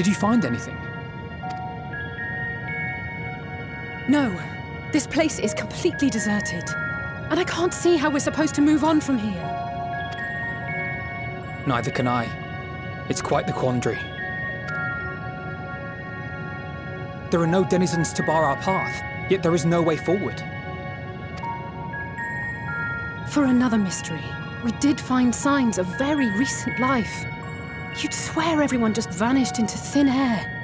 Did you find anything? No. This place is completely deserted. And I can't see how we're supposed to move on from here. Neither can I. It's quite the quandary. There are no denizens to bar our path, yet there is no way forward. For another mystery, we did find signs of very recent life. You'd swear everyone just vanished into thin air.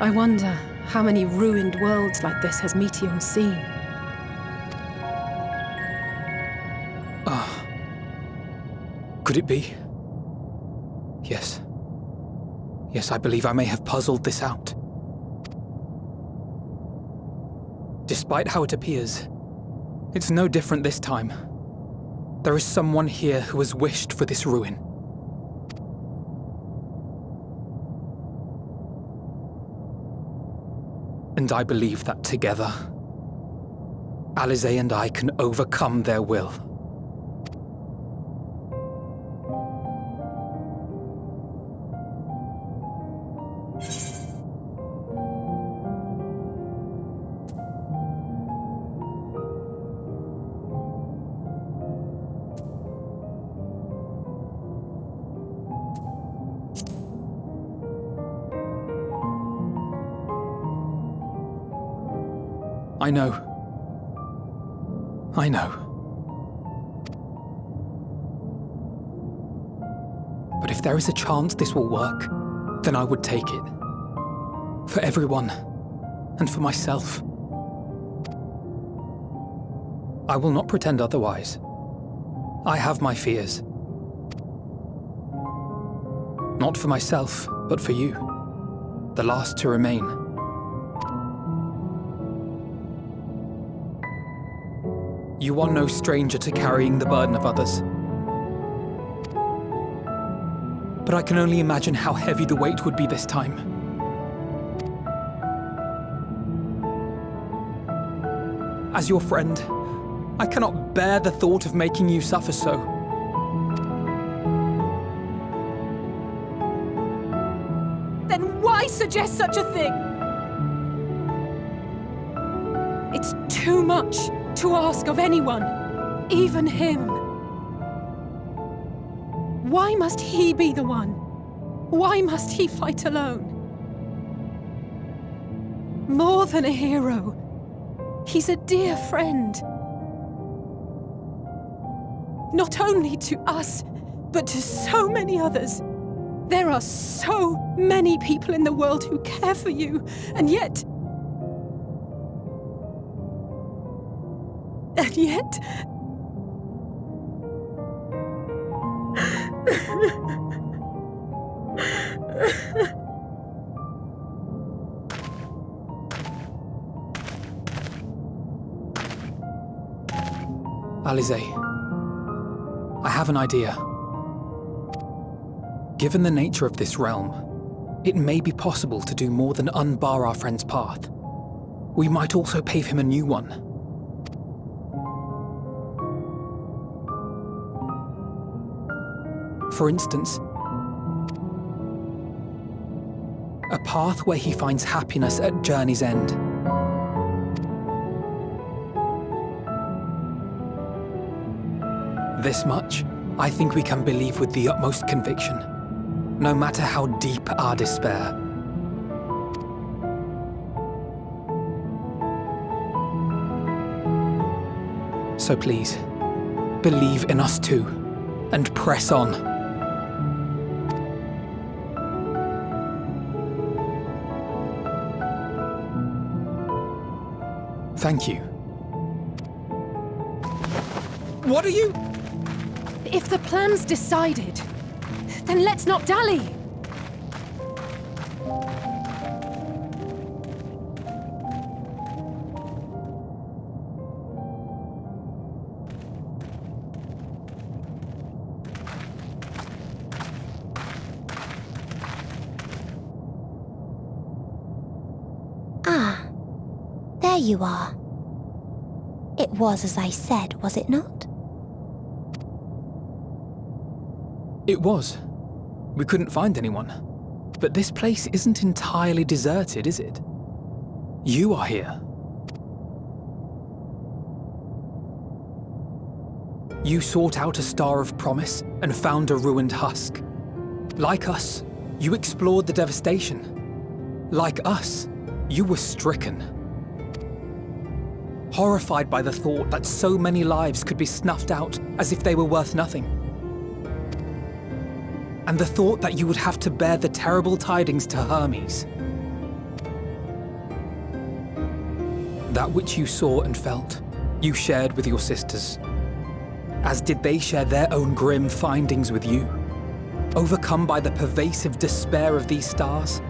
I wonder how many ruined worlds like this has Meteion seen. Could it be? Yes. Yes, I believe I may have puzzled this out. Despite how it appears, it's no different this time. There is someone here who has wished for this ruin. And I believe that together, Alisaie and I can overcome their will. I know. I know. But if there is a chance this will work, then I would take it. For everyone, and for myself. I will not pretend otherwise. I have my fears. Not for myself, but for you. The last to remain. You are no stranger to carrying the burden of others. But I can only imagine how heavy the weight would be this time. As your friend, I cannot bear the thought of making you suffer so. Then why suggest such a thing? It's too much to ask of anyone, even him. Why must he be the one? Why must he fight alone? More than a hero, he's a dear friend. Not only to us, but to so many others. There are so many people in the world who care for you, and yet... And yet... Alisaie, I have an idea. Given the nature of this realm, it may be possible to do more than unbar our friend's path. We might also pave him a new one. For instance, a path where he finds happiness at journey's end. This much, I think we can believe with the utmost conviction, no matter how deep our despair. So please, believe in us too, and press on. Thank you. What are you? If the plan's decided, then let's not dally. There you are. It was as I said, was it not? It was. We couldn't find anyone. But this place isn't entirely deserted, is it? You are here. You sought out a star of promise and found a ruined husk. Like us, you explored the devastation. Like us, you were stricken. Horrified by the thought that so many lives could be snuffed out as if they were worth nothing. And the thought that you would have to bear the terrible tidings to Hermes. That which you saw and felt, you shared with your sisters. As did they share their own grim findings with you. Overcome by the pervasive despair of these stars,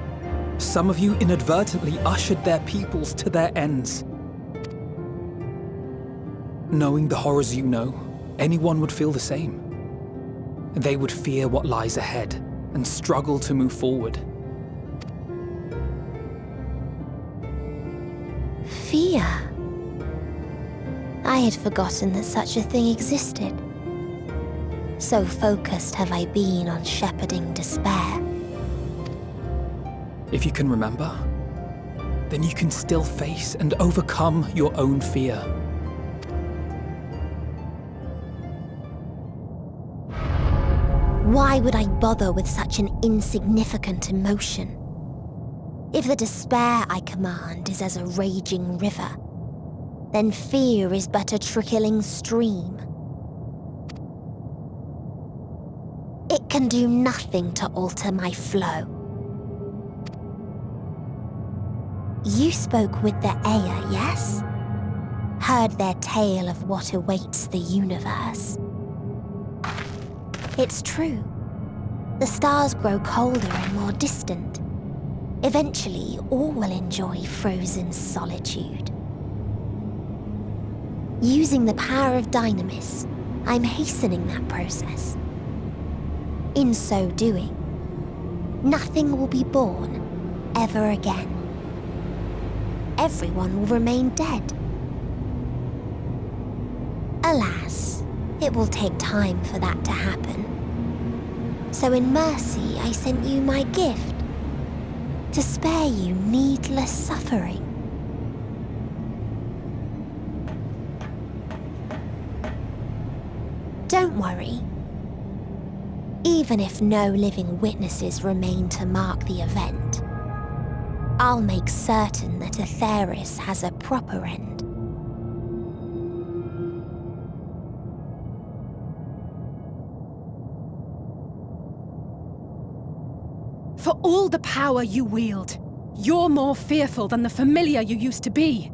some of you inadvertently ushered their peoples to their ends. Knowing the horrors you know, anyone would feel the same. They would fear what lies ahead and struggle to move forward. Fear? I had forgotten that such a thing existed. So focused have I been on shepherding despair. If you can remember, then you can still face and overcome your own fear. Why would I bother with such an insignificant emotion? If the despair I command is as a raging river, then fear is but a trickling stream. It can do nothing to alter my flow. You spoke with the Aya, yes? Heard their tale of what awaits the universe. It's true. The stars grow colder and more distant. Eventually, all will enjoy frozen solitude. Using the power of Dynamis, I'm hastening that process. In so doing, nothing will be born ever again. Everyone will remain dead. Alas, it will take time for that to happen. So in mercy, I sent you my gift, to spare you needless suffering. Don't worry. Even if no living witnesses remain to mark the event, I'll make certain that Aetheris has a proper end. For all the power you wield, you're more fearful than the familiar you used to be.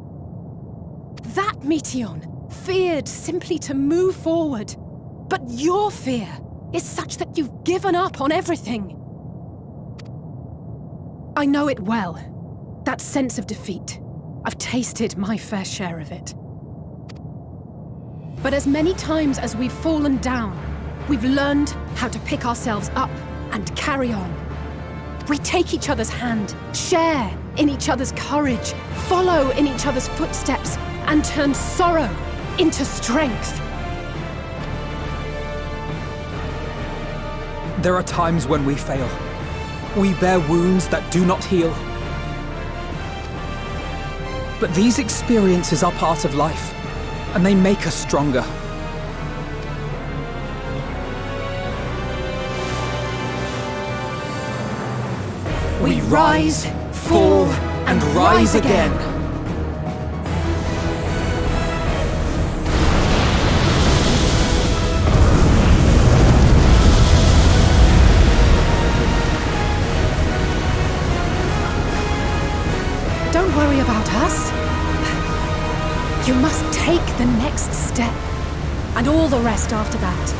That Meteion feared simply to move forward, but your fear is such that you've given up on everything. I know it well, that sense of defeat. I've tasted my fair share of it. But as many times as we've fallen down, we've learned how to pick ourselves up and carry on. We take each other's hand, share in each other's courage, follow in each other's footsteps, and turn sorrow into strength. There are times when we fail. We bear wounds that do not heal. But these experiences are part of life, and they make us stronger. We rise, fall, and rise again. Don't worry about us. You must take the next step, and all the rest after that.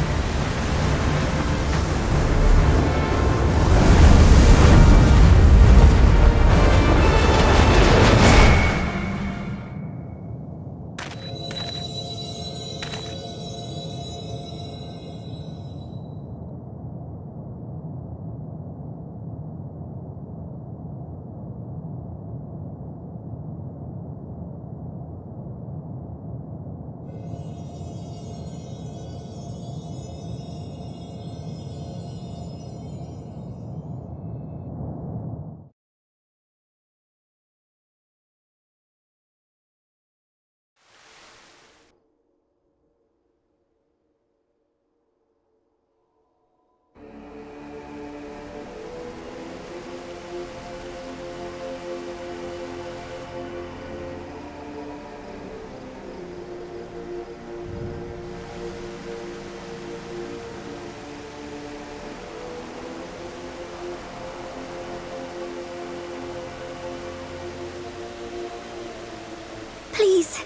Please,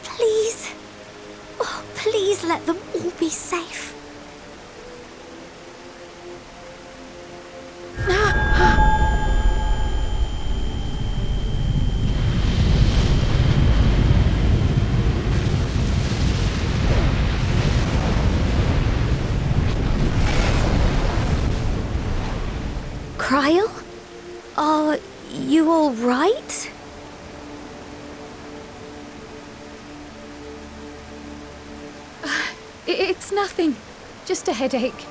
please, oh, please let them all be safe. Cryle? Are you all right? It's nothing. Just a headache.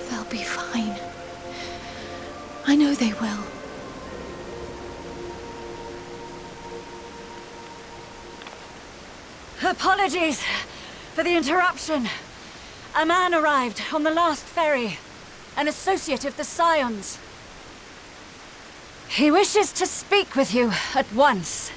They'll be fine. I know they will. Apologies for the interruption. A man arrived on the last ferry, an associate of the Scions. He wishes to speak with you at once.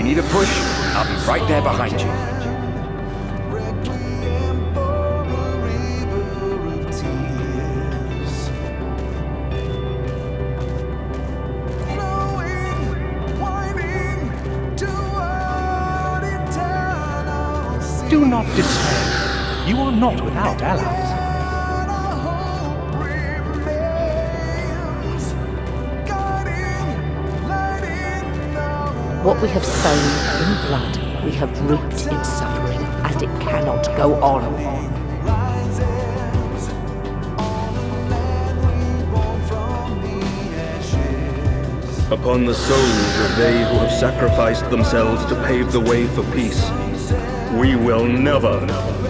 need a push, I'll be right there behind you. Do not despair. You are not without allies. What we have sown in blood, we have reaped in suffering, and it cannot go on. Upon the souls of they who have sacrificed themselves to pave the way for peace, we will never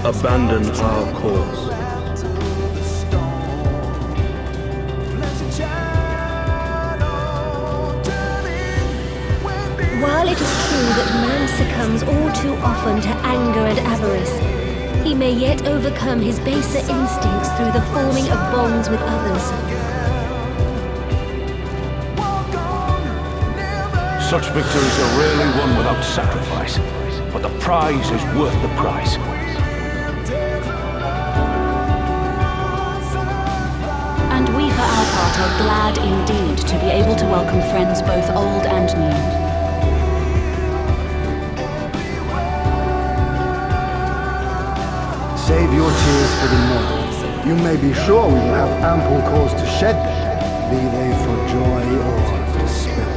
abandon our cause. While it is true that man succumbs all too often to anger and avarice, he may yet overcome his baser instincts through the forming of bonds with others. Such victories are rarely won without sacrifice, but the prize is worth the price. And we for our part are glad indeed to be able to welcome friends both old and new. Save your tears for the morrow. You may be sure we will have ample cause to shed them, be they for joy or despair.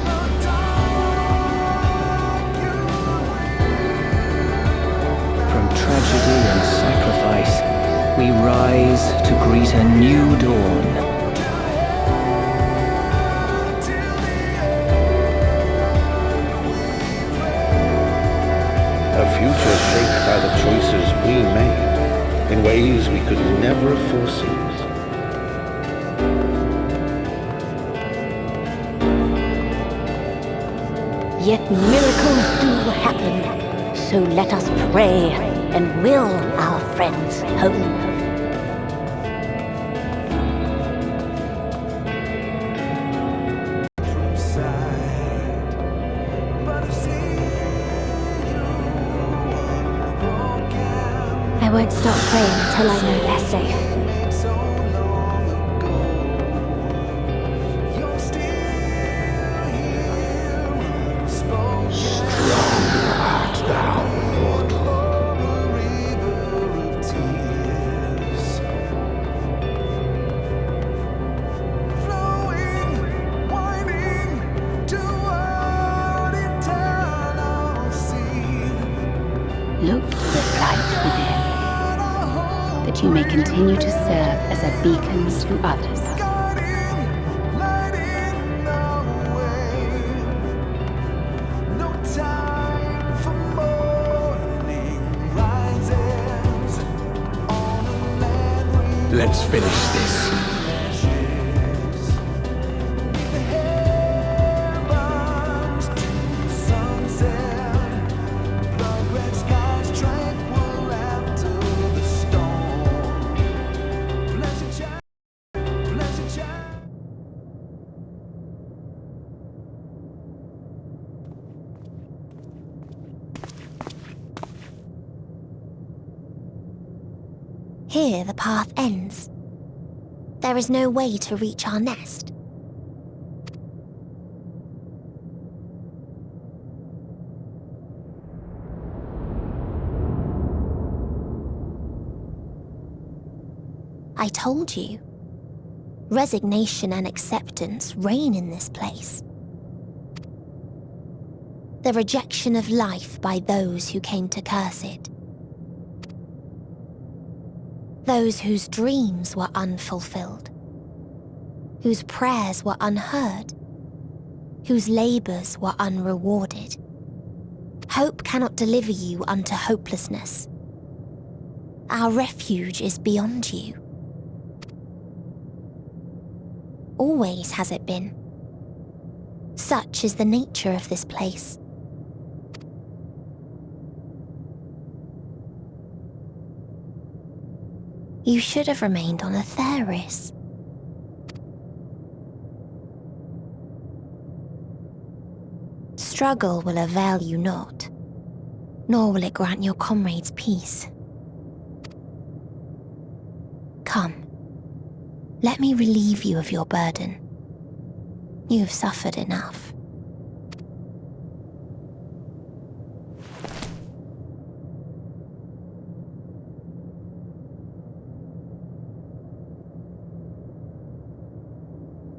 From tragedy and sacrifice, we rise to greet a new dawn. A future shaped by the choices we made in ways we could never foresee. Yet miracles do happen, so let us pray and will our friends home. I won't stop praying until I know they're safe. Look to the light within, that you may continue to serve as a beacon to others. Let's finish this. Here the path ends. There is no way to reach our nest. I told you. Resignation and acceptance reign in this place. The rejection of life by those who came to curse it. Those whose dreams were unfulfilled, whose prayers were unheard, whose labors were unrewarded. Hope cannot deliver you unto hopelessness. Our refuge is beyond you. Always has it been. Such is the nature of this place. You should have remained on Aetheris. Struggle will avail you not, nor will it grant your comrades peace. Come, let me relieve you of your burden. You've suffered enough.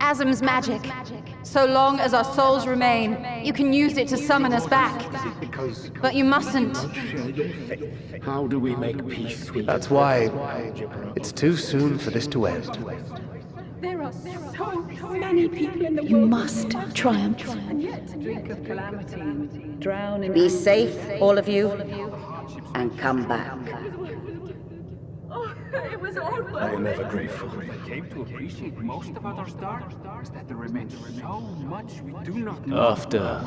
Asm's magic. So long as our souls remain, you can use it to summon us back. But you mustn't. How do we make peace with That's why it's too soon for this to end. There are so many people in the world. You must triumph. Drink of calamity. Drown in. Be safe, all of you, and come back. It was all I am ever grateful. I came to appreciate most about our star is that there remains so much we do not know. After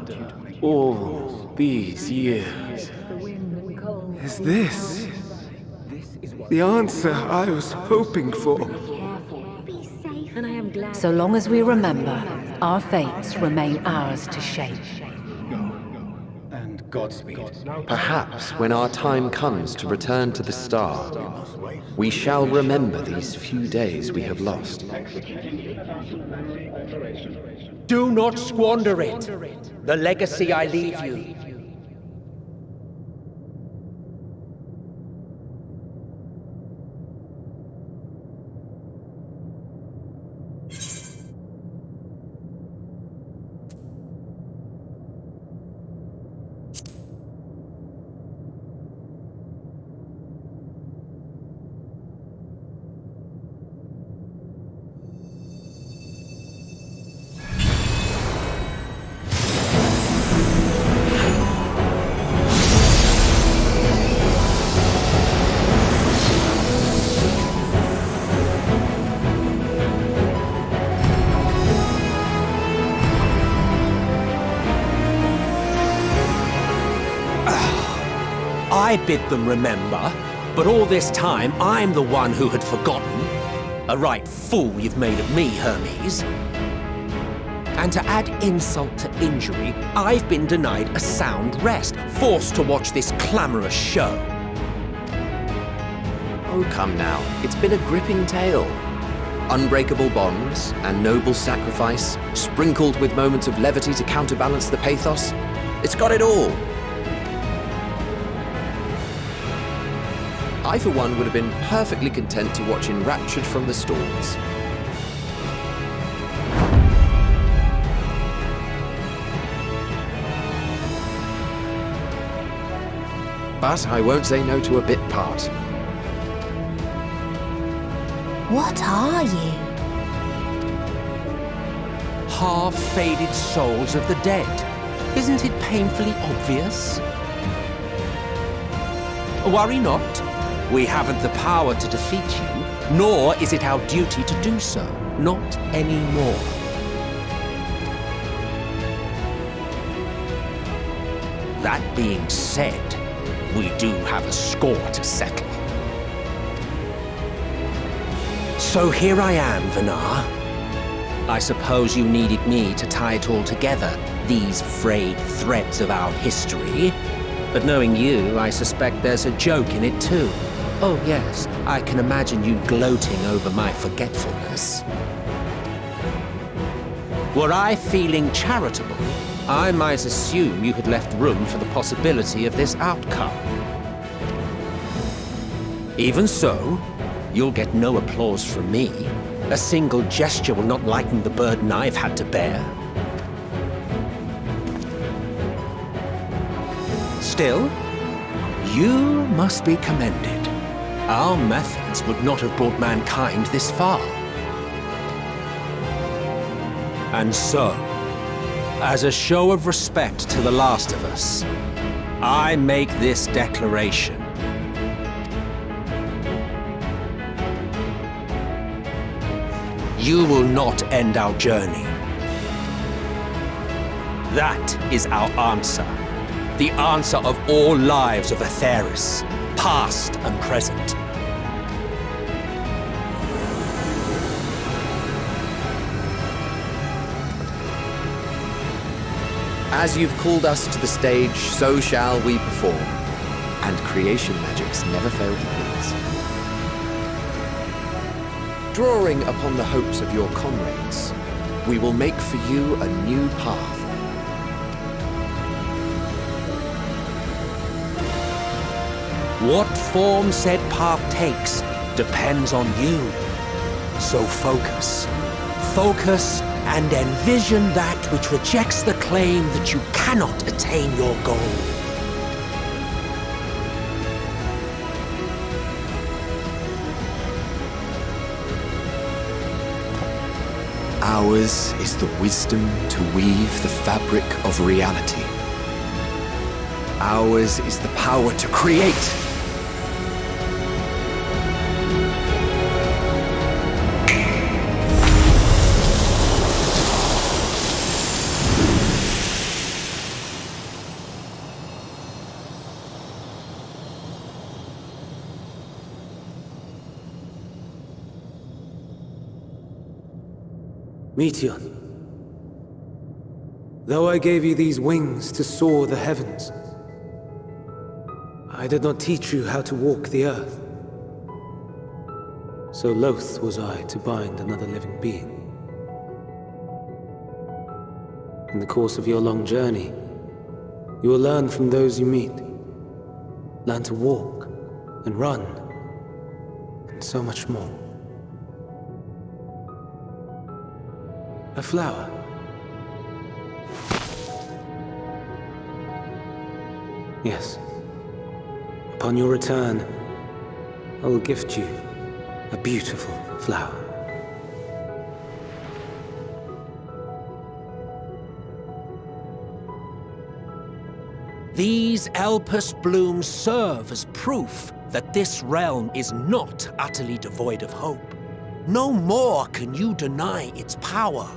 all these years, is this the answer I was hoping for? So long as we remember, our fates remain ours to shape. And Godspeed. Perhaps when our time comes to return to the star, we shall remember these few days we have lost. Do not squander it. The legacy I leave you. I bid them remember, but all this time I'm the one who had forgotten. A right fool you've made of me, Hermes. And to add insult to injury, I've been denied a sound rest, forced to watch this clamorous show. Oh, come now. It's been a gripping tale. Unbreakable bonds and noble sacrifice, sprinkled with moments of levity to counterbalance the pathos. It's got it all. I, for one, would have been perfectly content to watch enraptured from the stalls. But I won't say no to a bit part. What are you? Half-faded souls of the dead. Isn't it painfully obvious? Worry not. We haven't the power to defeat you, nor is it our duty to do so. Not anymore. That being said, we do have a score to settle. So here I am, Vanar. I suppose you needed me to tie it all together, these frayed threads of our history. But knowing you, I suspect there's a joke in it too. Oh yes, I can imagine you gloating over my forgetfulness. Were I feeling charitable, I might assume you had left room for the possibility of this outcome. Even so, you'll get no applause from me. A single gesture will not lighten the burden I've had to bear. Still, you must be commended. Our methods would not have brought mankind this far. And so, as a show of respect to the last of us, I make this declaration. You will not end our journey. That is our answer. The answer of all lives of Aetheris, past and present. As you've called us to the stage, so shall we perform. And creation magics never fail to please. Drawing upon the hopes of your comrades, we will make for you a new path. What form said path takes depends on you. So focus. Focus and envision that which rejects the claim that you cannot attain your goal. Ours is the wisdom to weave the fabric of reality. Ours is the power to create. Meteion, though I gave you these wings to soar the heavens, I did not teach you how to walk the earth. So loath was I to bind another living being. In the course of your long journey, you will learn from those you meet. Learn to walk and run, and so much more. A flower. Yes. Upon your return, I will gift you a beautiful flower. These Elpis blooms serve as proof that this realm is not utterly devoid of hope. No more can you deny its power.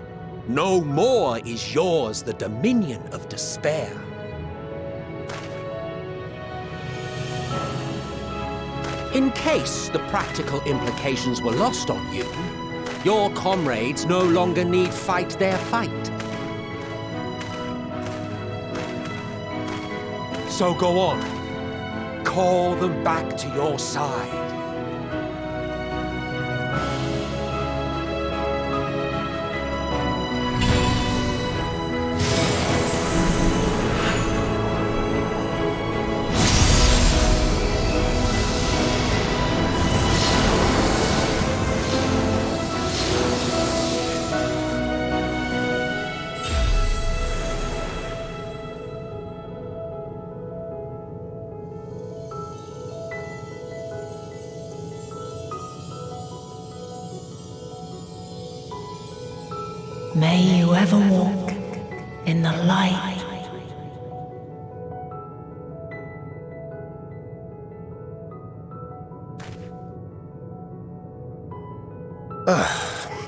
No more is yours the dominion of despair. In case the practical implications were lost on you, your comrades no longer need fight their fight. So go on. Call them back to your side. May you ever walk in the light.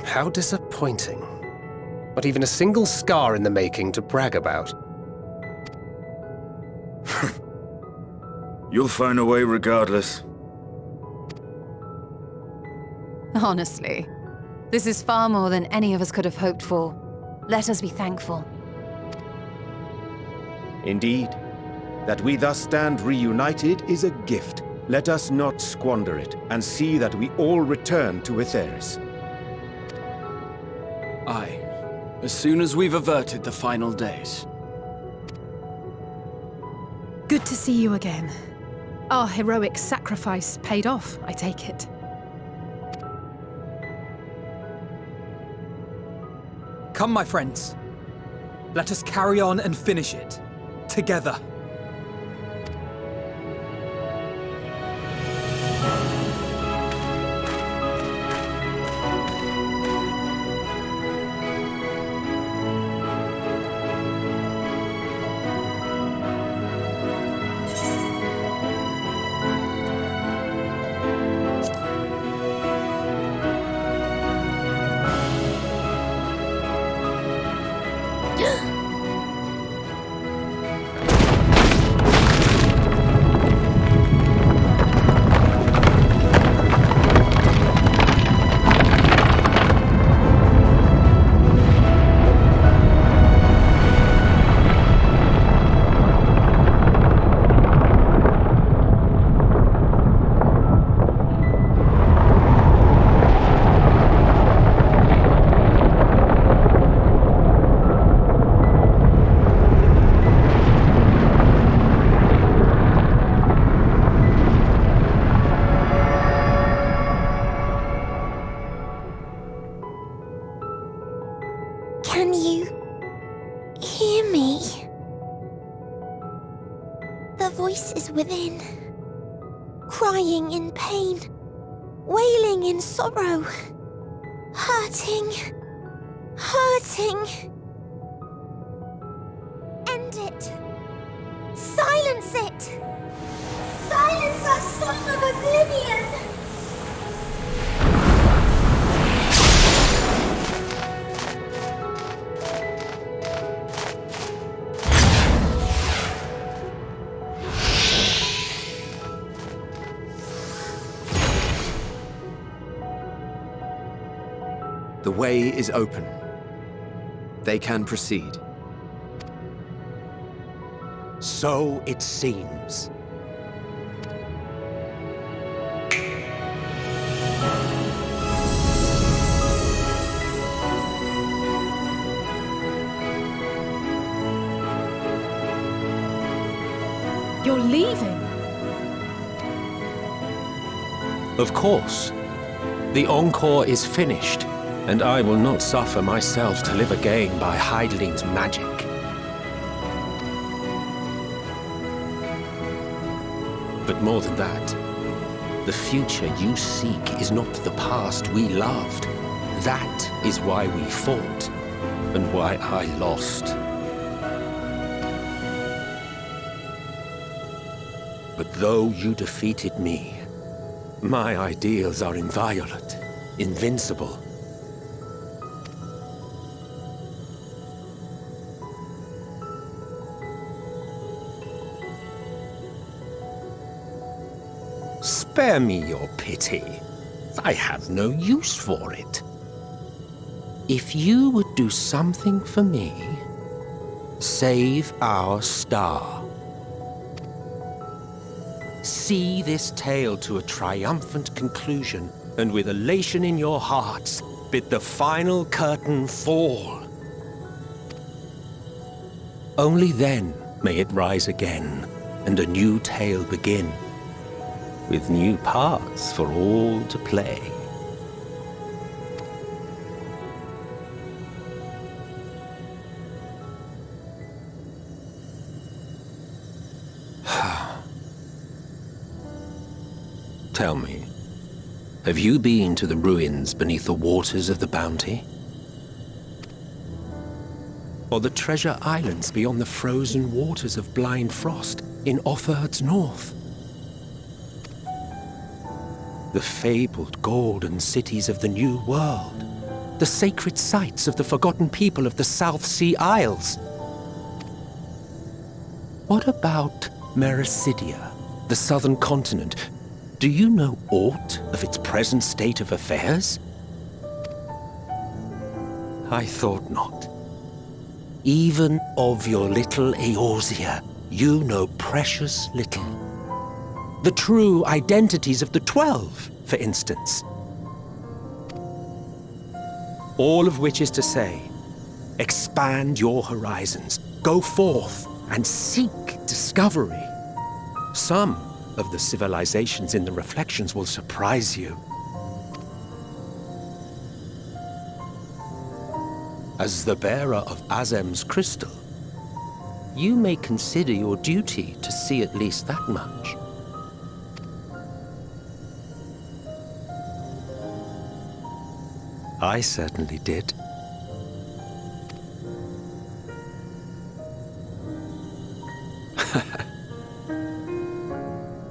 How disappointing. Not even a single scar in the making to brag about. You'll find a way regardless. Honestly, this is far more than any of us could have hoped for. Let us be thankful. Indeed. That we thus stand reunited is a gift. Let us not squander it, and see that we all return to Aetheris. Aye. As soon as we've averted the final days. Good to see you again. Our heroic sacrifice paid off, I take it. Come, my friends. Let us carry on and finish it. Together. me. The voice is within, crying in pain, wailing in sorrow, hurting. End it. Silence it. Silence our song of oblivion. The way is open. They can proceed. So it seems. You're leaving? Of course. The encore is finished, and I will not suffer myself to live again by Heideling's magic. But more than that, the future you seek is not the past we loved. That is why we fought, and why I lost. But though you defeated me, my ideals are inviolate, invincible. Spare me your pity. I have no use for it. If you would do something for me, save our star. See this tale to a triumphant conclusion, and with elation in your hearts, bid the final curtain fall. Only then may it rise again, and a new tale begin, with new parts for all to play. Tell me, have you been to the ruins beneath the waters of the Bounty? Or the treasure islands beyond the frozen waters of Blind Frost in Offerd's north? The fabled golden cities of the New World, the sacred sites of the forgotten people of the South Sea Isles? What about Mericidia, the southern continent? Do you know aught of its present state of affairs? I thought not. Even of your little Eorzea, you know precious little. The true identities of the 12, for instance. All of which is to say, expand your horizons, go forth and seek discovery. Some of the civilizations in the reflections will surprise you. As the bearer of Azem's crystal, you may consider your duty to see at least that much. I certainly did.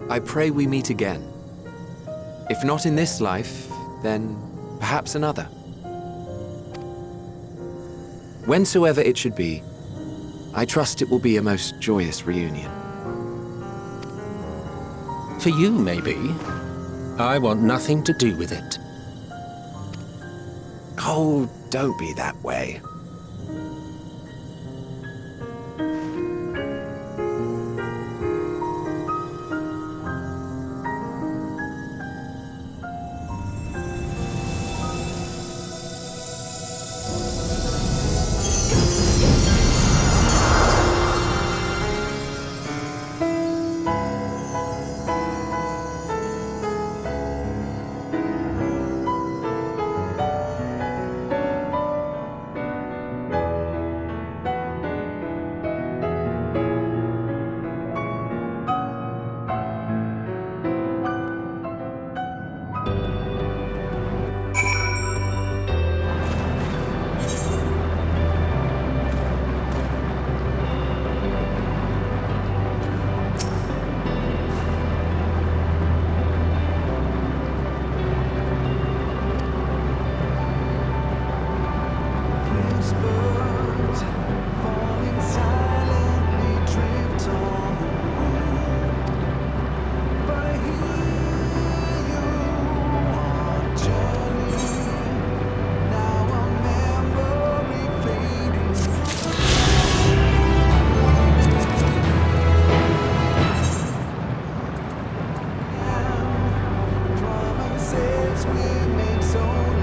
I pray we meet again. If not in this life, then perhaps another. Whensoever it should be, I trust it will be a most joyous reunion. For you, maybe. I want nothing to do with it. Oh, don't be that way. we made so